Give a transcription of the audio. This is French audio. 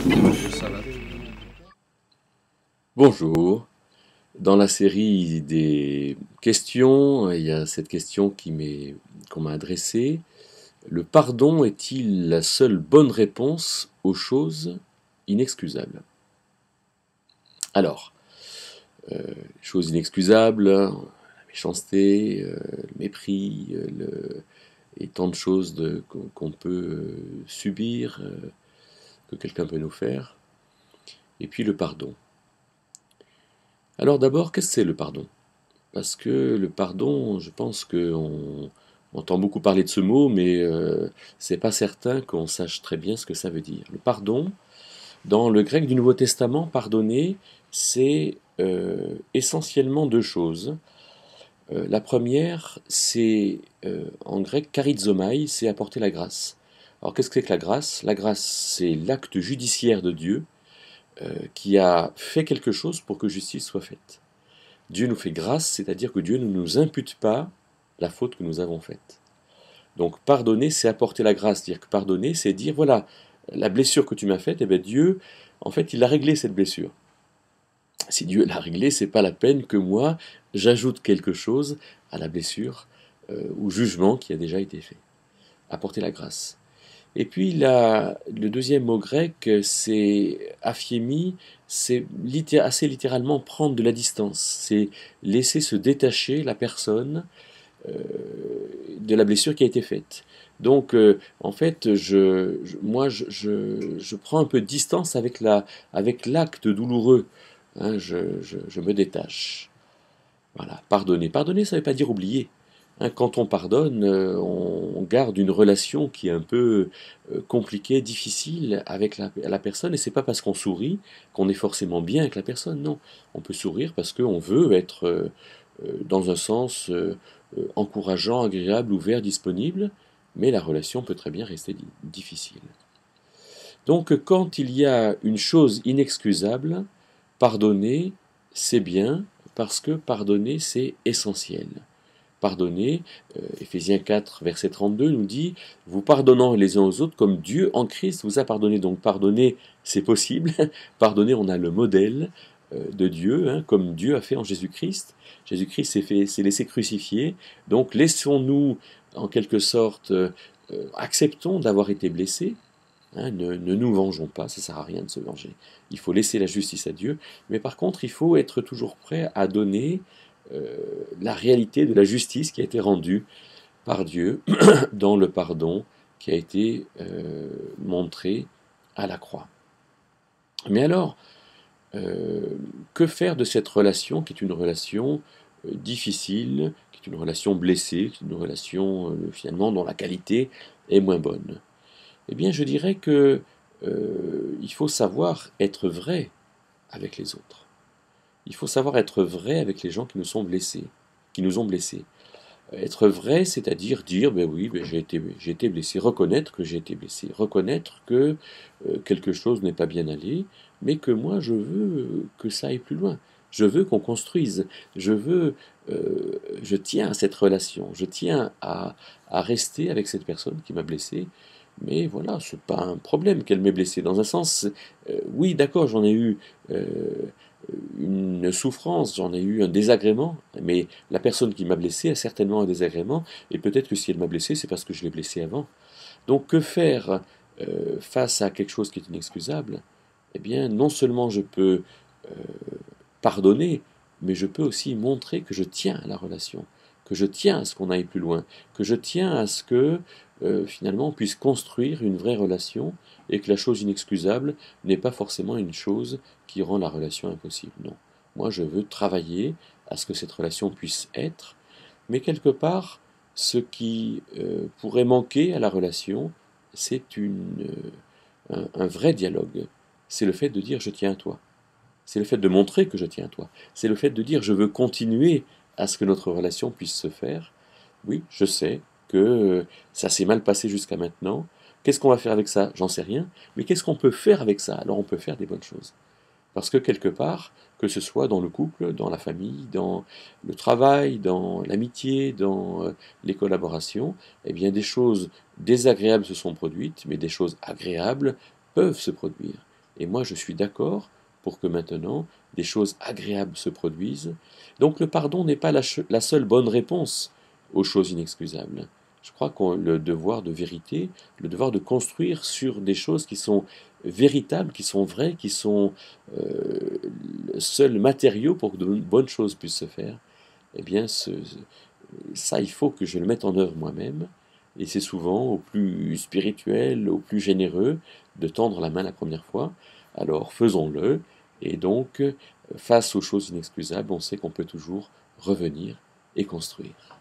Ça va. Bonjour. Dans la série des questions, il y a cette question qu'on m'a adressée. Le pardon est-il la seule bonne réponse aux choses inexcusables? Alors, choses inexcusables, la méchanceté, le mépris, et tant de choses qu'on peut subir, que quelqu'un peut nous faire. Et puis le pardon. Alors d'abord, qu'est-ce que c'est le pardon? Parce que le pardon, je pense qu'on entend beaucoup parler de ce mot, mais c'est pas certain qu'on sache très bien ce que ça veut dire. Le pardon, dans le grec du Nouveau Testament, pardonner, c'est essentiellement deux choses. La première, c'est en grec charizomai, c'est apporter la grâce. Alors qu'est-ce que c'est que la grâce? La grâce, c'est l'acte judiciaire de Dieu qui a fait quelque chose pour que justice soit faite. Dieu nous fait grâce, c'est-à-dire que Dieu ne nous impute pas la faute que nous avons faite. Donc pardonner, c'est apporter la grâce. Dire que pardonner, c'est dire, voilà, la blessure que tu m'as faite, eh bien Dieu, en fait, il a réglé cette blessure. Si Dieu l'a réglée, c'est pas la peine que moi, j'ajoute quelque chose à la blessure ou jugement qui a déjà été fait. Apporter la grâce. Et puis le deuxième mot grec, c'est aphiémie, c'est assez littéralement prendre de la distance, c'est laisser se détacher la personne euh, de la blessure qui a été faite. Donc, en fait, moi, je prends un peu de distance avec l'acte douloureux. Hein, je me détache. Voilà, pardonner. Pardonner, ça ne veut pas dire oublier. Hein, quand on pardonne, on garde une relation qui est un peu compliquée, difficile avec la personne, et c'est pas parce qu'on sourit qu'on est forcément bien avec la personne. Non, on peut sourire parce qu'on veut être dans un sens encourageant, agréable, ouvert, disponible, mais la relation peut très bien rester difficile. Donc, quand il y a une chose inexcusable, pardonner, c'est bien, parce que pardonner, c'est essentiel. Pardonner, Éphésiens 4, verset 32 nous dit, vous pardonnant les uns aux autres comme Dieu en Christ vous a pardonné. Donc pardonner, c'est possible. Pardonner, on a le modèle de Dieu, hein, comme Dieu a fait en Jésus-Christ. Jésus-Christ s'est laissé crucifier. Donc laissons-nous, en quelque sorte, acceptons d'avoir été blessés. Hein, ne nous vengeons pas, ça ne sert à rien de se venger. Il faut laisser la justice à Dieu, mais par contre, il faut être toujours prêt à donner euh, la réalité de la justice qui a été rendue par Dieu dans le pardon qui a été montré à la croix. Mais alors, euh, que faire de cette relation qui est une relation difficile, qui est une relation blessée, qui est une relation finalement dont la qualité est moins bonne? Eh bien, je dirais que il faut savoir être vrai avec les autres. Il faut savoir être vrai avec les gens qui nous sont blessés, qui nous ont blessés. Être vrai, c'est-à-dire dire, ben oui, ben j'ai été blessé, reconnaître que j'ai été blessé, reconnaître que quelque chose n'est pas bien allé, mais que moi je veux que ça aille plus loin. Je veux qu'on construise, je tiens à cette relation, je tiens à rester avec cette personne qui m'a blessé, mais voilà, c'est pas un problème qu'elle m'ait blessé. Dans un sens, oui, d'accord, j'en ai eu euh, une souffrance, j'en ai eu un désagrément, mais la personne qui m'a blessé a certainement un désagrément, et peut-être que si elle m'a blessé, c'est parce que je l'ai blessé avant. Donc que faire face à quelque chose qui est inexcusable? Eh bien, non seulement je peux euh, pardonner, mais je peux aussi montrer que je tiens à la relation, que je tiens à ce qu'on aille plus loin, que je tiens à ce que finalement on puisse construire une vraie relation et que la chose inexcusable n'est pas forcément une chose qui rend la relation impossible. Non. Moi, je veux travailler à ce que cette relation puisse être, mais quelque part, ce qui pourrait manquer à la relation, c'est un vrai dialogue. C'est le fait de dire je tiens à toi. C'est le fait de montrer que je tiens à toi. C'est le fait de dire je veux continuer à ce que notre relation puisse se faire. Oui, je sais que ça s'est mal passé jusqu'à maintenant. Qu'est-ce qu'on va faire avec ça? J'en sais rien. Mais qu'est-ce qu'on peut faire avec ça? Alors on peut faire des bonnes choses. Parce que quelque part, que ce soit dans le couple, dans la famille, dans le travail, dans l'amitié, dans les collaborations, eh bien des choses désagréables se sont produites, mais des choses agréables peuvent se produire. et moi je suis d'accord pour que maintenant des choses agréables se produisent. Donc le pardon n'est pas la seule bonne réponse aux choses inexcusables. Je crois que le devoir de vérité, le devoir de construire sur des choses qui sont véritables, qui sont vraies, qui sont le seul matériau pour que de bonnes choses puissent se faire, eh bien ça il faut que je le mette en œuvre moi-même. Et c'est souvent au plus spirituel, au plus généreux de tendre la main la première fois. Alors faisons-le. Et donc, face aux choses inexcusables, on sait qu'on peut toujours revenir et construire.